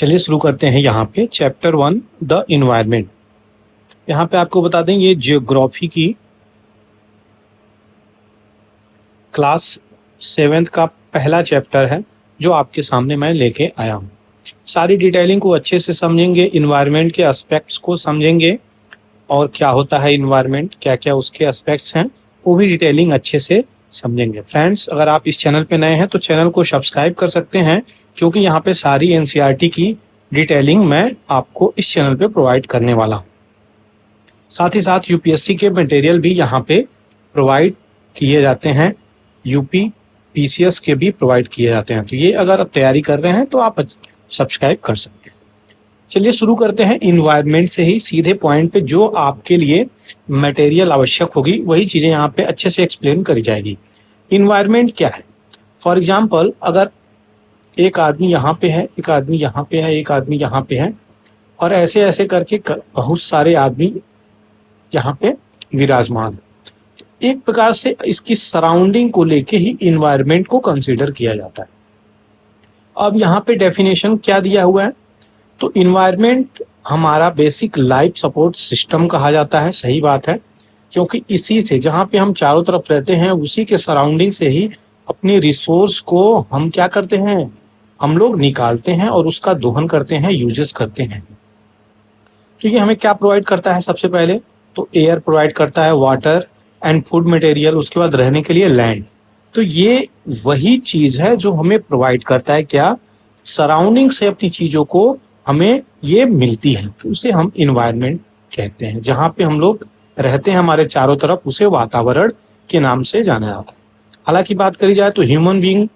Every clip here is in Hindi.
चलिए शुरू करते हैं। यहाँ पे चैप्टर 1 द इन्वायरमेंट। यहाँ पे आपको बता दें ये जियोग्राफी की क्लास 7th का पहला चैप्टर है जो आपके सामने मैं लेके आया हूँ। सारी डिटेलिंग को अच्छे से समझेंगे, इन्वायरमेंट के एस्पेक्ट्स को समझेंगे और क्या होता है इन्वायरमेंट, क्या क्या उसके एस्पेक्ट्स हैं, वो भी डिटेलिंग अच्छे से समझेंगे। फ्रेंड्स, अगर आप इस चैनल पे नए हैं तो चैनल को सब्सक्राइब कर सकते हैं, क्योंकि यहाँ पे सारी एनसीईआरटी की डिटेलिंग मैं आपको इस चैनल पे प्रोवाइड करने वाला हूँ। साथ ही साथ यूपीएससी के मटेरियल भी यहाँ पे प्रोवाइड किए जाते हैं, यूपी पीसीएस के भी प्रोवाइड किए जाते हैं। तो ये अगर आप तैयारी कर रहे हैं तो आप सब्सक्राइब कर सकते हैं। चलिए शुरू करते हैं इन्वायरमेंट से ही, सीधे पॉइंट पे। जो आपके लिए मटेरियल आवश्यक होगी वही चीज़ें यहाँ पे अच्छे से एक्सप्लेन करी जाएगी। इन्वायरमेंट क्या है? फॉर एग्जाम्पल, अगर एक आदमी यहाँ पे है, एक आदमी यहाँ पे है, एक आदमी यहाँ पे है, और ऐसे ऐसे करके बहुत सारे आदमी यहाँ पे विराजमान। एक प्रकार से इसकी सराउंडिंग को लेके ही इन्वायरमेंट को कंसीडर किया जाता है। अब यहाँ पे डेफिनेशन क्या दिया हुआ है? तो इन्वायरमेंट हमारा बेसिक लाइफ सपोर्ट सिस्टम कहा जाता है। सही बात है, क्योंकि इसी से, जहाँ पे हम चारों तरफ रहते हैं, उसी के सराउंडिंग से ही अपने रिसोर्स को हम क्या करते हैं, हम लोग निकालते हैं और उसका दोहन करते हैं, यूजेस करते हैं। तो ये हमें क्या प्रोवाइड करता है? सबसे पहले तो एयर प्रोवाइड करता है, वाटर एंड फूड मटेरियल, उसके बाद रहने के लिए लैंड। तो ये वही चीज है जो हमें प्रोवाइड करता है क्या, सराउंडिंग से अपनी चीजों को हमें ये मिलती है, तो उसे हम इन्वायरमेंट कहते हैं। जहाँ पे हम लोग रहते हैं हमारे चारों तरफ, उसे वातावरण के नाम से जाना जाता है। हालांकि बात करी जाए तो ह्यूमन बीइंग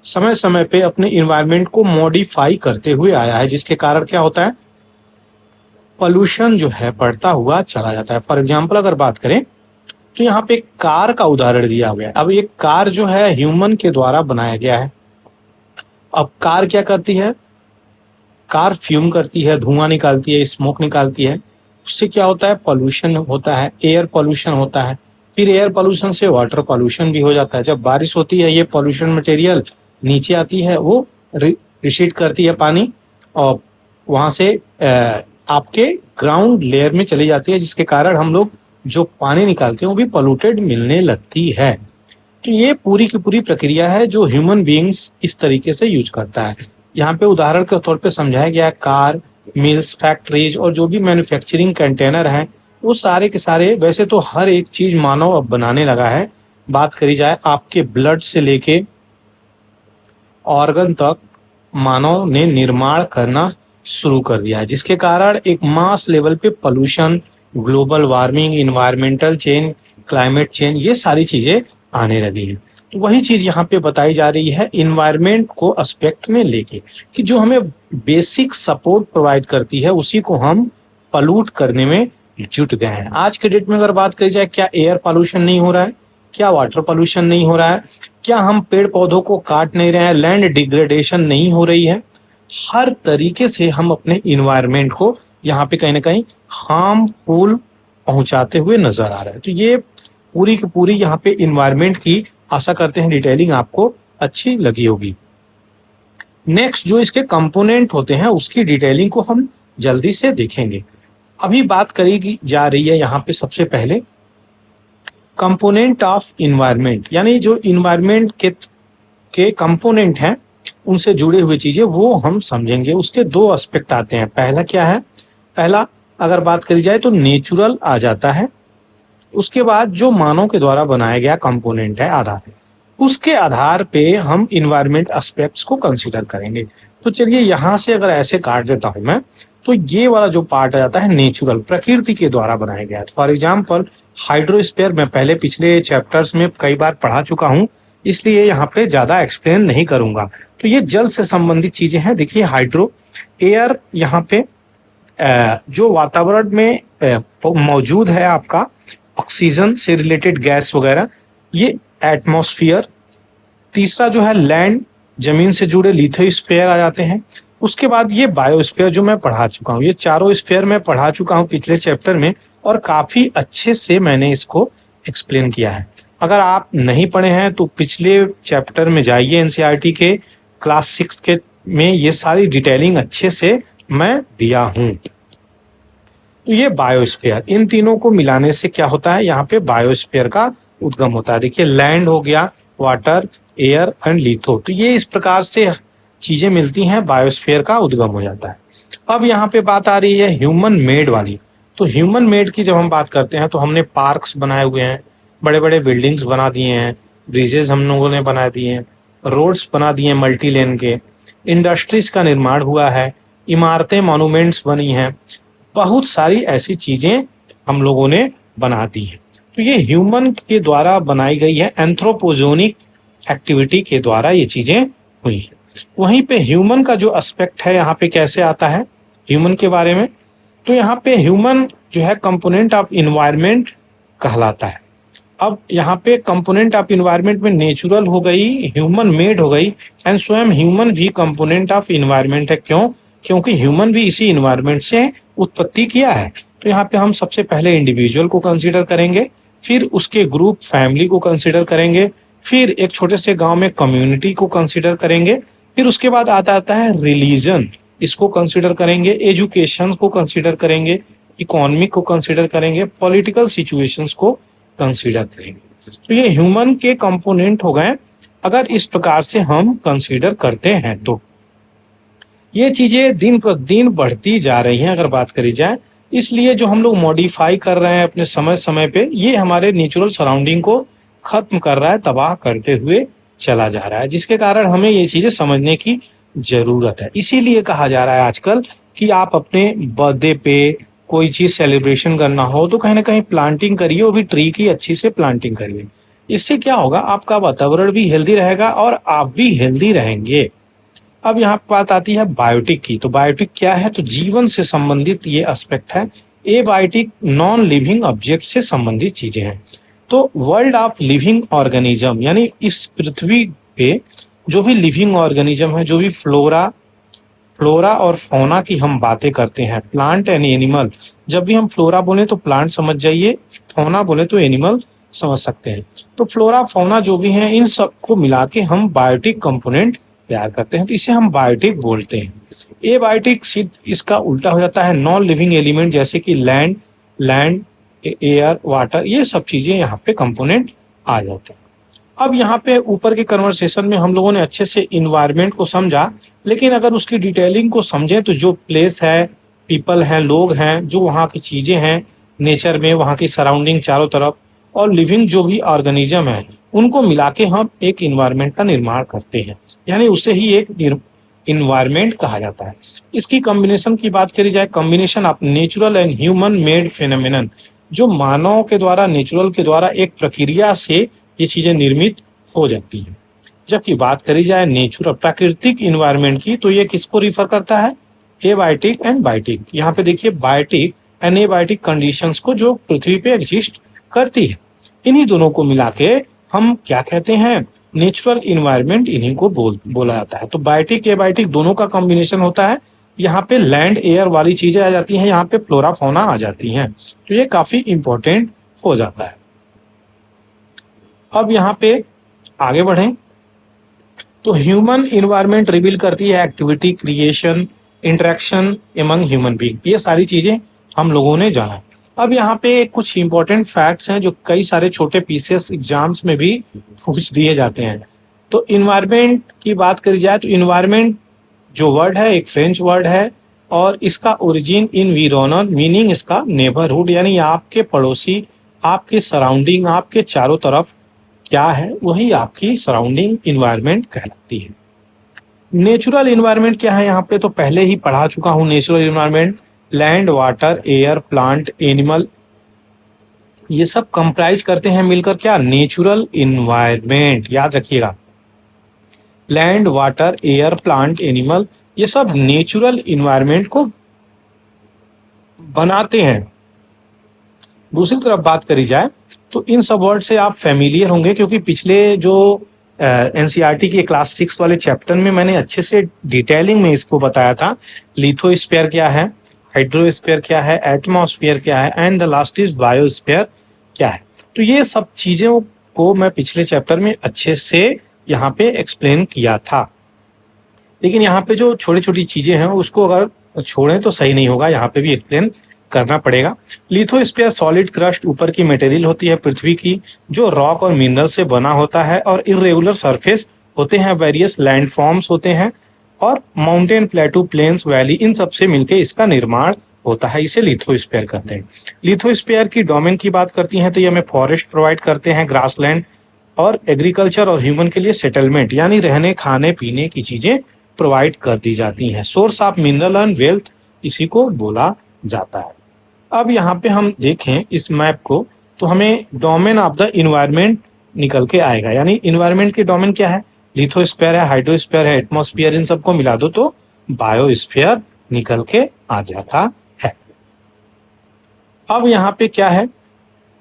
समय समय पे अपने इन्वायरमेंट को मॉडिफाई करते हुए आया है, जिसके कारण क्या होता है, पोल्यूशन जो है बढ़ता हुआ चला जाता है। फॉर एग्जाम्पल अगर बात करें तो यहाँ पे कार का उदाहरण दिया गया है। अब एक कार जो है ह्यूमन के द्वारा बनाया गया है। अब कार क्या करती है? कार फ्यूम करती है, धुआं निकालती है, स्मोक निकालती है। उससे क्या होता है? पोल्यूशन होता है, एयर पोल्यूशन होता है। फिर एयर पोल्यूशन से वाटर पोल्यूशन भी हो जाता है। जब बारिश होती है, ये पोल्यूशन मटेरियल नीचे आती है, वो रिसीड करती है पानी, और वहां से आपके ग्राउंड लेयर में चली जाती है, जिसके कारण हम लोग जो पानी निकालते हैं वो भी पोल्यूटेड मिलने लगती है। तो ये पूरी की पूरी प्रक्रिया है जो ह्यूमन बीइंग्स इस तरीके से यूज करता है। यहाँ पे उदाहरण के तौर पे समझाया गया है, कार, मिल्स, फैक्ट्रीज और जो भी मैन्युफैक्चरिंग कंटेनर हैं, वो सारे के सारे, वैसे तो हर एक चीज मानव अब बनाने लगा है। बात करी जाए आपके ब्लड से लेके ऑर्गन तक मानव ने निर्माण करना शुरू कर दिया है, जिसके कारण एक मास लेवल पे pollution, global warming, environmental change, climate change, ये सारी चीजें आने लगी है। तो वही चीज यहाँ पे बताई जा रही है इन्वायरमेंट को एस्पेक्ट में लेके, कि जो हमें बेसिक सपोर्ट प्रोवाइड करती है उसी को हम पॉल्यूट करने में जुट गए हैं। आज के डेट में अगर बात करी जाए, क्या एयर पोल्यूशन नहीं हो रहा है? क्या वाटर पोल्यूशन नहीं हो रहा है? क्या हम पेड़ पौधों को काट नहीं रहे हैं? लैंड डिग्रेडेशन नहीं हो रही है? हर तरीके से हम अपने इन्वायरमेंट को यहाँ पे कहीं ना कहीं हार्मफुल पहुंचाते हुए नजर आ रहा है। तो ये पूरी की पूरी यहाँ पे इन्वायरमेंट की, आशा करते हैं डिटेलिंग आपको अच्छी लगी होगी। नेक्स्ट जो इसके कंपोनेंट होते हैं उसकी डिटेलिंग को हम जल्दी से देखेंगे। अभी बात करी जा रही है यहाँ पे सबसे पहले कंपोनेंट ऑफ इन्वायरमेंट, यानी जो इन्वायरमेंट के कंपोनेंट हैं उनसे जुड़े हुए चीजें वो हम समझेंगे। उसके दो एस्पेक्ट आते हैं। पहला क्या है? पहला अगर बात करी जाए तो नेचुरल आ जाता है। उसके बाद जो मानव के द्वारा बनाया गया कंपोनेंट है आधार, उसके आधार पे हम इन्वायरमेंट एस्पेक्ट्स को कंसीडर करेंगे। तो चलिए यहाँ से अगर ऐसे काट देता हूं मैं, तो ये वाला जो पार्ट आ जाता है नेचुरल, प्रकृति के द्वारा बनाया गया है। फॉर एग्जाम्पल हाइड्रोस्फीयर, मैं पहले पिछले चैप्टर्स में कई बार पढ़ा चुका हूँ, इसलिए यहाँ पे ज्यादा एक्सप्लेन नहीं करूंगा। तो ये जल से संबंधित चीजें हैं। देखिए हाइड्रो, एयर, यहाँ पे जो वातावरण में मौजूद है आपका ऑक्सीजन से रिलेटेड गैस वगैरह, ये एटमॉस्फेयर। तीसरा जो है लैंड, जमीन से जुड़े लिथोस्फीयर आ जाते हैं। उसके बाद ये बायोस्फीयर जो मैं पढ़ा चुका हूँ, ये चारों स्फीयर मैं पढ़ा चुका हूँ पिछले चैप्टर में, और काफी अच्छे से मैंने इसको एक्सप्लेन किया है। अगर आप नहीं पढ़े हैं तो पिछले चैप्टर में जाइए, एनसीईआरटी के क्लास 6 के में ये सारी डिटेलिंग अच्छे से मैं दिया हूं। तो ये बायोस्फीयर, इन तीनों को मिलाने से क्या होता है, यहाँ पे बायोस्फीयर का उद्गम होता है। देखिए लैंड हो गया, वाटर, एयर एंड लिथो, तो ये इस प्रकार से चीजें मिलती हैं, बायोस्फीयर का उद्गम हो जाता है। अब यहाँ पे बात आ रही है ह्यूमन मेड वाली। तो ह्यूमन मेड की जब हम बात करते हैं तो हमने पार्क्स बनाए हुए हैं, बड़े बड़े बिल्डिंग्स बना दिए हैं, ब्रिजेस हम लोगों ने बना दिए हैं, रोड्स बना दिए हैं मल्टी लेन के, इंडस्ट्रीज का निर्माण हुआ है, इमारतें, मॉन्यूमेंट्स बनी हैं, बहुत सारी ऐसी चीजें हम लोगों ने बना दी हैं। तो ये ह्यूमन के द्वारा बनाई गई है, एंथ्रोपोजोनिक एक्टिविटी के द्वारा ये चीजें हुई हैं। वहीं पे ह्यूमन का जो एस्पेक्ट है यहाँ पे कैसे आता है ह्यूमन के बारे में, तो यहाँ पे ह्यूमन जो है कंपोनेंट ऑफ इन्वायरमेंट कहलाता है। अब यहाँ पे कंपोनेंट ऑफ इन्वायरमेंट में नेचुरल हो गई, ह्यूमन मेड हो गई, एंड स्वयं ह्यूमन भी कंपोनेंट ऑफ इन्वायरमेंट है। क्यों? क्योंकि ह्यूमन भी इसी इन्वायरमेंट से उत्पत्ति किया है। तो यहाँ पे हम सबसे पहले इंडिविजुअल को कंसीडर करेंगे, फिर उसके ग्रुप फैमिली को कंसीडर करेंगे, फिर एक छोटे से गांव में कम्युनिटी को कंसीडर करेंगे, फिर उसके बाद आता है रिलीजन, इसको कंसीडर करेंगे, एजुकेशन को कंसीडर करेंगे, इकोनॉमिक को कंसीडर करेंगे, पॉलिटिकल सिचुएशंस को कंसीडर करेंगे। तो ये ह्यूमन के कंपोनेंट हो गए अगर इस प्रकार से हम कंसीडर करते हैं। तो ये चीजें दिन प्रतिदिन बढ़ती जा रही हैं अगर बात करी जाए, इसलिए जो हम लोग मॉडिफाई कर रहे हैं अपने समय समय पे, ये हमारे नेचुरल सराउंडिंग को खत्म कर रहा है, तबाह करते हुए चला जा रहा है, जिसके कारण हमें ये चीजें समझने की जरूरत है। इसीलिए कहा जा रहा है आजकल कि आप अपने बर्थडे पे कोई चीज सेलिब्रेशन करना हो तो कहीं ना कहीं प्लांटिंग करिए, वो भी ट्री की अच्छी से प्लांटिंग करिए। इससे क्या होगा, आपका वातावरण भी हेल्दी रहेगा और आप भी हेल्दी रहेंगे। अब यहाँ बात आती है बायोटिक की। तो बायोटिक क्या है, तो जीवन से संबंधित ये एस्पेक्ट है। ए बायोटिक नॉन लिविंग ऑब्जेक्ट से संबंधित चीजें हैं। तो वर्ल्ड ऑफ लिविंग ऑर्गेनिज्म, यानी इस पृथ्वी पे जो भी लिविंग ऑर्गेनिज्म है, जो भी फ्लोरा और फौना की हम बातें करते हैं, प्लांट एंड एनिमल, जब भी हम फ्लोरा बोले तो प्लांट समझ जाइए, फौना बोले तो एनिमल समझ सकते हैं। तो फ्लोरा फौना जो भी हैं, इन सबको मिला के हम बायोटिक कंपोनेंट तैयार करते हैं, तो इसे हम बायोटिक बोलते हैं। ए बायोटिक इसका उल्टा हो जाता है नॉन लिविंग एलिमेंट, जैसे कि लैंड, एयर, वाटर, ये सब चीजें यहाँ पे कंपोनेंट आ जाते हैं। अब यहाँ पे ऊपर के कन्वर्सेशन में हम लोगों ने अच्छे से इन्वायरमेंट को समझा, लेकिन अगर उसकी डिटेलिंग को समझें तो जो प्लेस है, पीपल हैं, लोग हैं, जो वहाँ की चीजें हैं नेचर में, वहाँ की सराउंडिंग चारों तरफ, और लिविंग जो भी ऑर्गेनिज्म है, उनको मिला के हम एक इन्वायरमेंट का निर्माण करते हैं, यानी उसे ही एक इन्वायरमेंट कहा जाता है। इसकी कॉम्बिनेशन की बात करी जाए, combination of natural and human made phenomenon, जो मानव के द्वारा, नेचुरल के द्वारा एक प्रक्रिया से ये चीजें निर्मित हो जाती हैं। जबकि बात करी जाए नेचुरल प्राकृतिक इन्वायरमेंट की, तो ये किसको रिफर करता है, एबायोटिक एंड बायोटिक। यहाँ पे देखिए बायोटिक एंड एबायोटिक कंडीशंस को जो पृथ्वी पे एग्जिस्ट करती है, इन्हीं दोनों को मिला के हम क्या कहते हैं, नेचुरल इन्वायरमेंट, इन्हीं को बोला जाता है। तो बायोटिक एबायोटिक दोनों का कॉम्बिनेशन होता है। यहाँ पे लैंड एयर वाली चीजें आ जाती हैं, यहाँ पे फ्लोरा फौना आ जाती हैं, तो ये काफी इंपॉर्टेंट हो जाता है। अब यहाँ पे आगे बढ़ें तो ह्यूमन इन्वायरमेंट रिवील करती है activity, creation, interaction among human being, ये सारी चीजें हम लोगों ने जाना। अब यहाँ पे कुछ इंपॉर्टेंट फैक्ट्स हैं जो कई सारे छोटे पीसेस एग्जाम्स में भी पूछ दिए जाते हैं। तो इन्वायरमेंट की बात करी जाए तो इन्वायरमेंट जो वर्ड है एक फ्रेंच वर्ड है, और इसका ओरिजिन इनविरोनल, मीनिंग इसका नेबरहुड, यानी आपके पड़ोसी, आपके सराउंडिंग, आपके चारों तरफ क्या है, वही आपकी सराउंडिंग इन्वायरमेंट कहलाती है। नेचुरल इन्वायरमेंट क्या है, यहाँ पे तो पहले ही पढ़ा चुका हूँ। Natural environment land, water, air, plant, animal, ये सब कंप्राइज करते हैं मिलकर क्या, नेचुरल इन्वायरमेंट। याद रखिएगा, land, water, air, plant, animal, ये सब नेचुरल इन्वायरमेंट को बनाते हैं। दूसरी तरफ बात करी जाए तो इन सब वर्ड से आप फैमिलियर होंगे, क्योंकि पिछले जो एनसीईआरटी के क्लास 6 वाले चैप्टर में मैंने अच्छे से डिटेलिंग में इसको बताया था। लिथोस्फीयर क्या है, हाइड्रोस्फीयर क्या है, एटमॉस्फेयर क्या है, and the last is biosphere क्या है। तो ये सब चीजों को मैं पिछले चैप्टर में अच्छे से यहाँ पे एक्सप्लेन किया था। लेकिन यहाँ पे जो छोटी छोटी चीजें हैं उसको अगर छोड़ें तो सही नहीं होगा, यहाँ पे भी एक्सप्लेन करना पड़ेगा। लिथोस्फीयर सॉलिड क्रस्ट ऊपर की मटेरियल होती है पृथ्वी की, जो रॉक और मिनरल से बना होता है, और इरेगुलर सरफेस होते हैं, वेरियस लैंडफॉर्म्स होते हैं, और माउंटेन, प्लेटू, प्लेन्स, वैली, इन सब से मिलकर इसका निर्माण होता है। इसे लिथोस्फीयर कहते हैं। लिथोस्फीयर की डोमेन की बात करती हैं तो ये हमें फॉरेस्ट प्रोवाइड करते हैं, ग्रासलैंड, और एग्रीकल्चर और ह्यूमन के लिए सेटलमेंट यानी रहने खाने पीने की चीजें प्रोवाइड कर दी जाती हैं। Source of mineral and wealth इसी को बोला जाता है। अब यहाँ पे हम देखें इस मैप को तो हमें डोमेन ऑफ द इन्वायरमेंट निकल के आएगा। यानी इन्वायरमेंट के डोमेन क्या है? लिथोस्फीयर है, हाइड्रोस्फीयर है, एटमॉस्फेयर, इन सबको मिला दो तो बायोस्फीयर निकल के आ जाता है। अब यहाँ पे क्या है?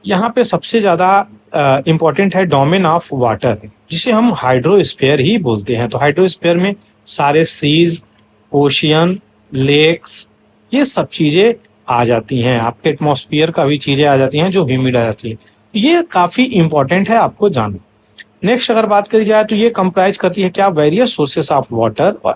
यहाँ पे सबसे ज्यादा इंपॉर्टेंट है डोमेन ऑफ वाटर, जिसे हम हाइड्रोस्फीयर ही बोलते हैं। तो हाइड्रोस्फीयर में सारे सीज, ओशियन, लेक्स, ये सब चीजें आ जाती हैं। आपके एटमॉस्फेयर का भी चीजें आ जाती हैं जो ह्यूमिड आ जाती है। ये काफी इंपॉर्टेंट है आपको जानना। नेक्स्ट अगर बात करी जाए तो ये कंप्राइज करती है क्या? Various sources of water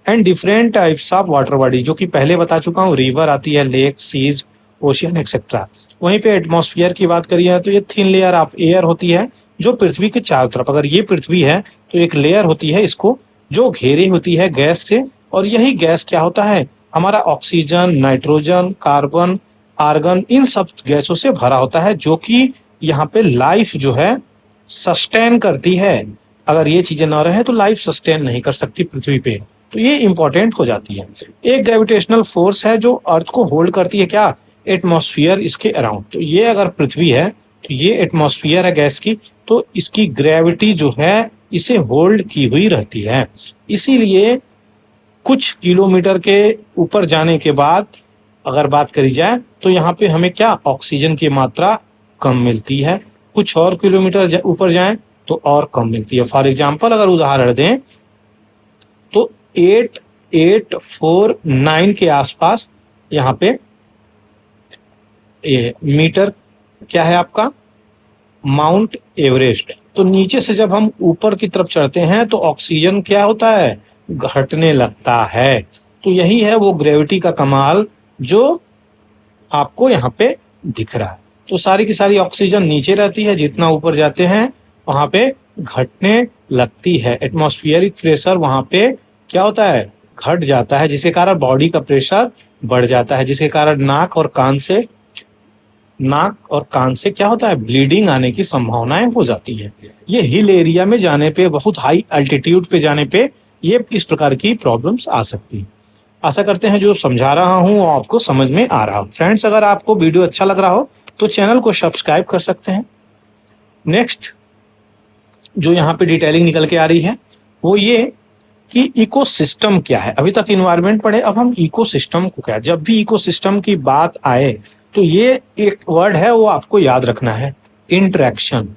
and different types of water body, जो कि पहले बता चुका हूँ। रिवर आती है, लेक, सीज, ओशियन एक्सेट्रा। वहीं पे एटमॉस्फेयर की बात करिए तो ये थिन लेयर ऑफ एयर होती है जो पृथ्वी के चारों तरफ, अगर ये पृथ्वी है तो एक लेयर होती है इसको जो घेरे होती है गैस से, और यही गैस क्या होता है? हमारा ऑक्सीजन, नाइट्रोजन, कार्बन, आर्गन, इन सब गैसों से भरा होता है, जो कि यहाँ पे लाइफ जो है सस्टेन करती है। अगर ये चीजें ना रहे तो लाइफ सस्टेन नहीं कर सकती पृथ्वी पे, तो ये इंपॉर्टेंट हो जाती है। एक ग्रेविटेशनल फोर्स है जो अर्थ को होल्ड करती है क्या? एटमॉस्फेयर इसके अराउंड। तो ये अगर पृथ्वी है तो ये एटमॉस्फेयर है गैस की, तो इसकी ग्रेविटी जो है इसे होल्ड की हुई रहती है। इसीलिए कुछ किलोमीटर के ऊपर जाने के बाद अगर बात करी जाए तो यहाँ पे हमें क्या? ऑक्सीजन की मात्रा कम मिलती है। कुछ और किलोमीटर ऊपर जाएं तो और कम मिलती है। फॉर एग्जाम्पल अगर उदाहरण दें तो 8849 के आसपास यहाँ पे मीटर क्या है आपका? Mount Everest. तो नीचे से जब हम ऊपर की तरफ चढ़ते हैं तो ऑक्सीजन क्या होता है? घटने लगता है। तो यही है वो ग्रेविटी का कमाल जो आपको यहाँ पे दिख रहा है। तो सारी की सारी ऑक्सीजन नीचे रहती है, जितना ऊपर जाते हैं वहां पे घटने लगती है। एटमॉस्फेरिक प्रेशर वहां पे क्या होता है? घट जाता है, जिसके कारण बॉडी का प्रेशर बढ़ जाता है, जिसके कारण नाक और कान से क्या होता है? ब्लीडिंग आने की संभावनाएं हो जाती है। ये हिल एरिया में जाने पे, बहुत हाई अल्टीट्यूड पे जाने पे ये इस प्रकार की प्रॉब्लम्स आ सकती है। आशा करते हैं जो समझा रहा हूं वो आपको समझ में आ रहा हो। फ्रेंड्स, अगर आपको वीडियो अच्छा लग रहा हो तो चैनल को सब्सक्राइब कर सकते हैं। नेक्स्ट जो यहाँ पे डिटेलिंग निकल के आ रही है वो ये कि इकोसिस्टम क्या है। अभी तक इन्वायरमेंट पढ़े, अब हम इकोसिस्टम को क्या है। जब भी इकोसिस्टम की बात आए तो ये एक वर्ड है वो आपको याद रखना है, इंटरेक्शन।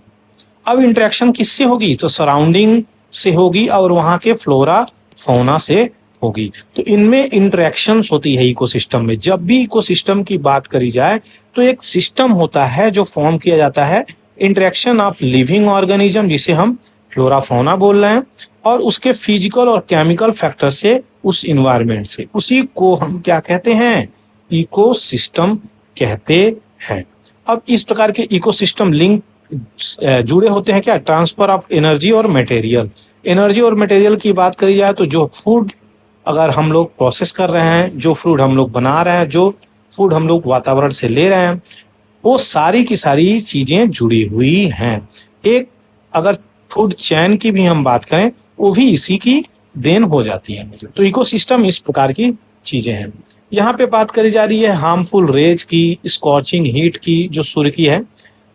अब इंटरेक्शन किससे होगी? तो सराउंडिंग से होगी और वहां के फ्लोरा फौना से होगी। तो इनमें इंटरेक्शंस होती है इकोसिस्टम में। जब भी इकोसिस्टम की बात करी जाए तो एक सिस्टम होता है जो फॉर्म किया जाता है, इंटरेक्शन ऑफ लिविंग ऑर्गेनिज्म, जिसे हम फ्लोरा फौना बोल रहे हैं, और उसके फिजिकल और केमिकल फैक्टर से, उस इन्वायरमेंट से, उसी को हम क्या कहते हैं? इकोसिस्टम कहते हैं। अब इस प्रकार के इकोसिस्टम लिंक जुड़े होते हैं क्या? ट्रांसफर ऑफ एनर्जी और मटेरियल। एनर्जी और मटेरियल की बात करी जाए तो जो फूड अगर हम लोग प्रोसेस कर रहे हैं, जो फूड हम लोग बना रहे हैं, जो फूड हम लोग वातावरण से ले रहे हैं, वो सारी की सारी चीजें जुड़ी हुई हैं। एक अगर फूड चेन की भी हम बात करें वो भी इसी की देन हो जाती है। तो इकोसिस्टम इस प्रकार की चीजें हैं। यहाँ पे बात करी जा रही है हार्मफुल रेज की, स्कॉचिंग हीट की, जो सूर्य की है।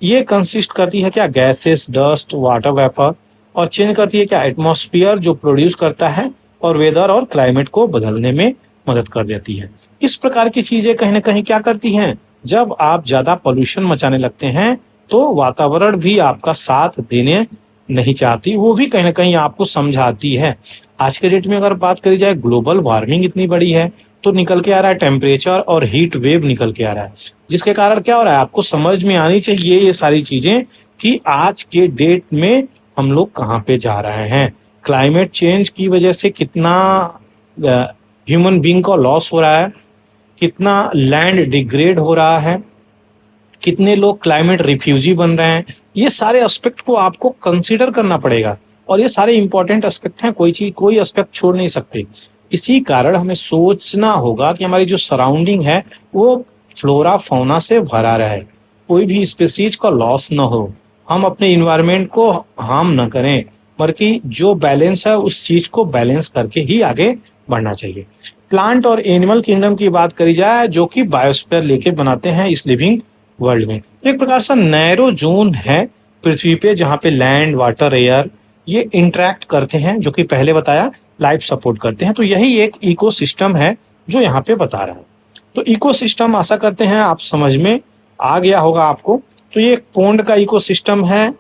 ये कंसिस्ट करती है क्या? गैसेस, डस्ट, वाटर वेपर, और चेंज करती है क्या? एटमॉस्फेयर, जो प्रोड्यूस करता है और वेदर और क्लाइमेट को बदलने में मदद कर देती है। इस प्रकार की चीजें कहीं ना कहीं क्या करती हैं? जब आप ज्यादा पोल्यूशन मचाने लगते हैं तो वातावरण भी आपका साथ देने नहीं चाहती, वो भी कहीं ना कहीं आपको समझाती है। आज के डेट में अगर बात करी जाए, ग्लोबल वार्मिंग इतनी बड़ी है तो निकल के आ रहा है टेम्परेचर और हीट वेव निकल के आ रहा है, जिसके कारण क्या हो रहा है? आपको समझ में आनी चाहिए ये सारी चीजें कि आज के डेट में हम लोग कहाँ पे जा रहे हैं। क्लाइमेट चेंज की वजह से कितना ह्यूमन बीइंग का लॉस हो रहा है, कितना लैंड डिग्रेड हो रहा है, कितने लोग क्लाइमेट रिफ्यूजी बन रहे हैं, ये सारे एस्पेक्ट को आपको कंसीडर करना पड़ेगा। और ये सारे इंपॉर्टेंट एस्पेक्ट हैं, कोई एस्पेक्ट छोड़ नहीं सकते। इसी कारण हमें सोचना होगा कि हमारी जो सराउंडिंग है वो फ्लोरा फौना से भरा रहे, कोई भी स्पीसीज का लॉस ना हो, हम अपने इन्वायरमेंट को हार्म न करें, बल्कि जो बैलेंस है उस चीज को बैलेंस करके ही आगे बढ़ना चाहिए। प्लांट और एनिमल किंगडम की बात करी जाए, जो कि बायोस्फीयर लेके बनाते हैं इस लिविंग वर्ल्ड में, एक प्रकार से नैरो जोन है पृथ्वी पे, जहाँ पे लैंड, वाटर, एयर ये इंटरेक्ट करते हैं, जो कि पहले बताया लाइफ सपोर्ट करते हैं। तो यही एक इकोसिस्टम है जो यहाँ पे बता रहा है। तो इकोसिस्टम आशा करते हैं आप समझ में आ गया होगा आपको। तो ये एक पॉन्ड का इकोसिस्टम है,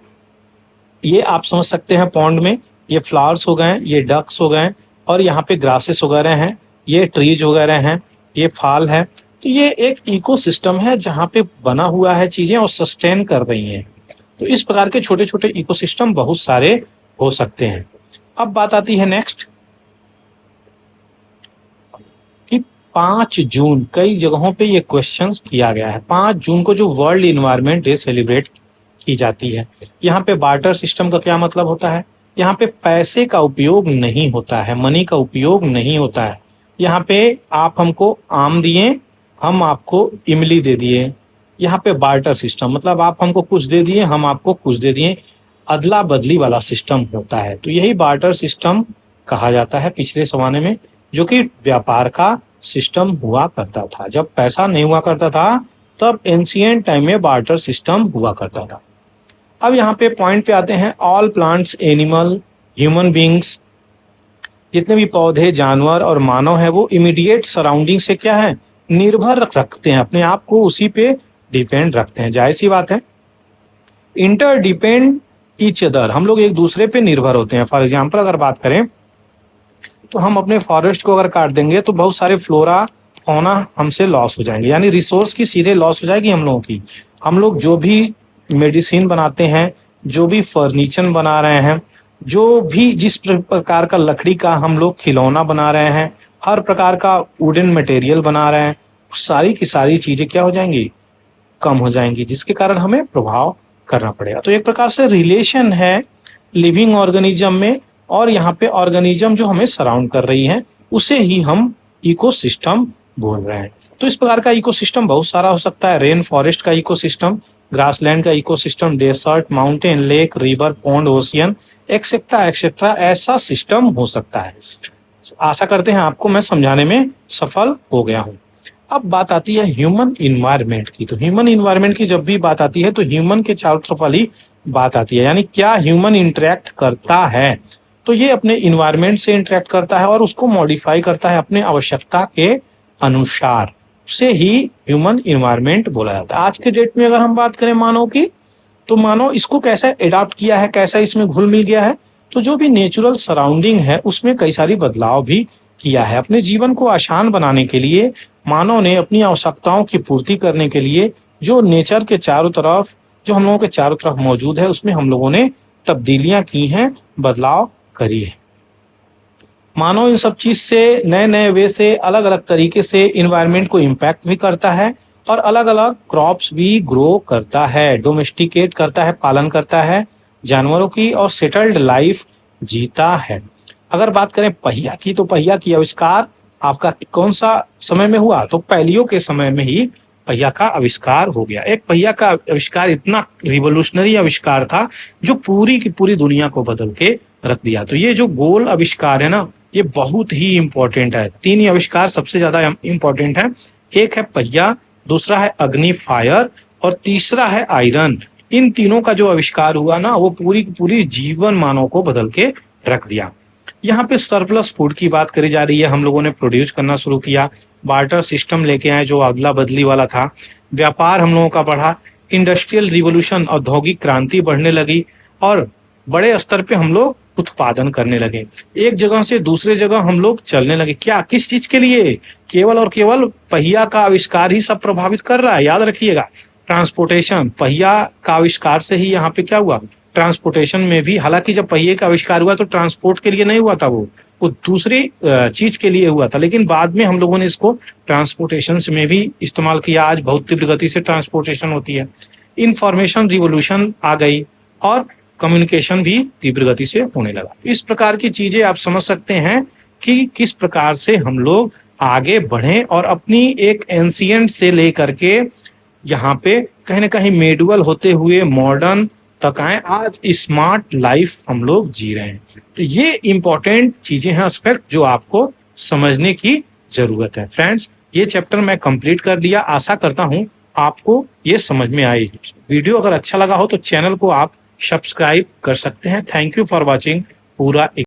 ये आप समझ सकते हैं। पॉन्ड में ये फ्लावर्स हो गए, ये डक्स हो गए, और यहाँ पे ग्रासेस वगैरह हैं, ये ट्रीज वगैरह हैं, ये फाल है। तो ये एक इकोसिस्टम है जहाँ पे बना हुआ है चीजें और सस्टेन कर रही हैं। तो इस प्रकार के छोटे छोटे इकोसिस्टम बहुत सारे हो सकते हैं। अब बात आती है नेक्स्ट कि 5 जून, कई जगहों पे ये क्वेश्चंस किया गया है। 5 जून को जो वर्ल्ड इन्वायरमेंट डे सेलिब्रेट की जाती है, यहाँ पे बार्टर सिस्टम का क्या मतलब होता है? यहाँ पे पैसे का उपयोग नहीं होता है, मनी का उपयोग नहीं होता है। यहाँ पे आप हमको आम दिए, हम आपको इमली दे दिए। यहाँ पे बार्टर सिस्टम मतलब आप हमको कुछ दे दिए, हम आपको कुछ दे दिए, अदला बदली वाला सिस्टम होता है। तो यही बार्टर सिस्टम कहा जाता है पिछले जमाने में, जो कि व्यापार का सिस्टम हुआ करता था। जब पैसा नहीं हुआ करता था तब एंशिएंट टाइम में बार्टर सिस्टम हुआ करता था। अब यहाँ पे पॉइंट पे आते हैं। All plants, animal, human beings, जितने भी पौधे, जानवर और मानव है, वो इमीडिएट सराउंडिंग से क्या है, निर्भर रखते हैं, अपने आप को उसी पे डिपेंड रखते हैं। जाहिर सी बात है, इंटर डिपेंड ईच अदर, हम लोग एक दूसरे पे निर्भर होते हैं। फॉर एग्जाम्पल अगर बात करें तो हम अपने फॉरेस्ट को अगर काट देंगे तो बहुत सारे फ्लोरा फौना हमसे लॉस हो जाएंगे, यानी रिसोर्स की सीधे लॉस हो जाएगी हम लोगों की। हम लोग जो भी मेडिसिन बनाते हैं, जो भी फर्नीचर बना रहे हैं, जो भी जिस प्रकार का लकड़ी का हम लोग खिलौना बना रहे हैं, हर प्रकार का वुडन मटेरियल बना रहे हैं, सारी की सारी चीजें क्या हो जाएंगी, कम हो जाएंगी, जिसके कारण हमें प्रभाव करना पड़ेगा। तो एक प्रकार से रिलेशन है लिविंग ऑर्गेनिज्म में, और यहाँ पे ऑर्गेनिज्म जो हमें सराउंड कर रही है उसे ही हम इकोसिस्टम बोल रहे हैं। तो इस प्रकार का इकोसिस्टम बहुत सारा हो सकता है। रेन फॉरेस्ट का इकोसिस्टम, ग्रासलैंड का ecosystem, desert, mountain, lake, river, pond, ocean, etcetera etcetera, ऐसा सिस्टम हो सकता है। आशा करते हैं आपको मैं समझाने में सफल हो गया हूँ। अब बात आती है ह्यूमन इन्वायरमेंट की। तो ह्यूमन इन्वायरमेंट की जब भी बात आती है तो ह्यूमन के चारों तरफ वाली बात आती है, यानी क्या ह्यूमन इंटरेक्ट करता है। तो ये अपने इन्वायरमेंट से इंटरेक्ट करता है और उसको मॉडिफाई करता है अपने आवश्यकता के अनुसार, उसे ही ह्यूमन इन्वायरमेंट बोला जाता है। आज के डेट में अगर हम बात करें मानव की, तो मानव इसको कैसे अडॉप्ट किया है, कैसा इसमें घुल मिल गया है। तो जो भी नेचुरल सराउंडिंग है उसमें कई सारी बदलाव भी किया है। अपने जीवन को आसान बनाने के लिए मानव ने अपनी आवश्यकताओं की पूर्ति करने के लिए जो नेचर के चारों तरफ, जो हम लोगों के चारों तरफ मौजूद है, उसमें हम लोगों ने तब्दीलियां की हैं, बदलाव करी है। मानव इन सब चीज से नए नए वे से, अलग अलग तरीके से इन्वायरमेंट को इम्पैक्ट भी करता है और अलग अलग क्रॉप्स भी ग्रो करता है, डोमेस्टिकेट करता है, पालन करता है जानवरों की, और सेटल्ड लाइफ जीता है। अगर बात करें पहिया की, तो पहिया की आविष्कार आपका कौन सा समय में हुआ? तो पहलियों के समय में ही पहिया का आविष्कार हो गया। एक पहिया का आविष्कार इतना रिवोल्यूशनरी आविष्कार था जो पूरी की पूरी दुनिया को बदल के रख दिया। तो ये जो गोल आविष्कार है ना, ये बहुत ही इंपॉर्टेंट है। 3 ही आविष्कार सबसे ज्यादा इंपॉर्टेंट है। एक है पहिया, दूसरा है अग्नि फायर, और तीसरा है आयरन। इन तीनों का जो आविष्कार हुआ ना, वो पूरी की पूरी जीवन मानव को बदल के रख दिया। यहाँ पे सरप्लस फूड की बात करी जा रही है। हम लोगों ने प्रोड्यूस करना शुरू किया, बार्टर सिस्टम लेके आए जो अदला बदली वाला था, व्यापार हम लोगों का बढ़ा, इंडस्ट्रियल रिवोल्यूशन, औद्योगिक क्रांति बढ़ने लगी, और बड़े स्तर पे हम लोग उत्पादन करने लगे। एक जगह से दूसरे जगह हम लोग चलने लगे। क्या, किस चीज के लिए? केवल और केवल पहिया का आविष्कार ही सब प्रभावित कर रहा है। याद रखिएगा, ट्रांसपोर्टेशन, पहिया का आविष्कार से ही यहाँ पे क्या हुआ, ट्रांसपोर्टेशन में भी, हालांकि जब पहिए का आविष्कार हुआ तो ट्रांसपोर्ट के लिए नहीं हुआ था, वो दूसरी चीज के लिए हुआ था, लेकिन बाद में हम लोगों ने इसको ट्रांसपोर्टेशन में भी इस्तेमाल किया। आज बहुत तीव्र गति से ट्रांसपोर्टेशन होती है। इंफॉर्मेशन रिवोल्यूशन आ गई और कम्युनिकेशन भी तीव्र गति से होने लगा। इस प्रकार की चीजें आप समझ सकते हैं कि किस प्रकार से हम लोग आगे बढ़े और अपनी एक एंशिएंट से लेकर के यहाँ पे कहीं ना कहीं मेडुअल होते हुए मॉडर्न तक आए, आज स्मार्ट लाइफ हम लोग जी रहे हैं। तो ये इंपॉर्टेंट चीजें हैं, एस्पेक्ट जो आपको समझने की जरूरत है। फ्रेंड्स, ये चैप्टर मैं कंप्लीट कर दिया। आशा करता हूं आपको ये समझ में आई। वीडियो अगर अच्छा लगा हो तो चैनल को आप सब्सक्राइब कर सकते हैं। थैंक यू फॉर वॉचिंग पूरा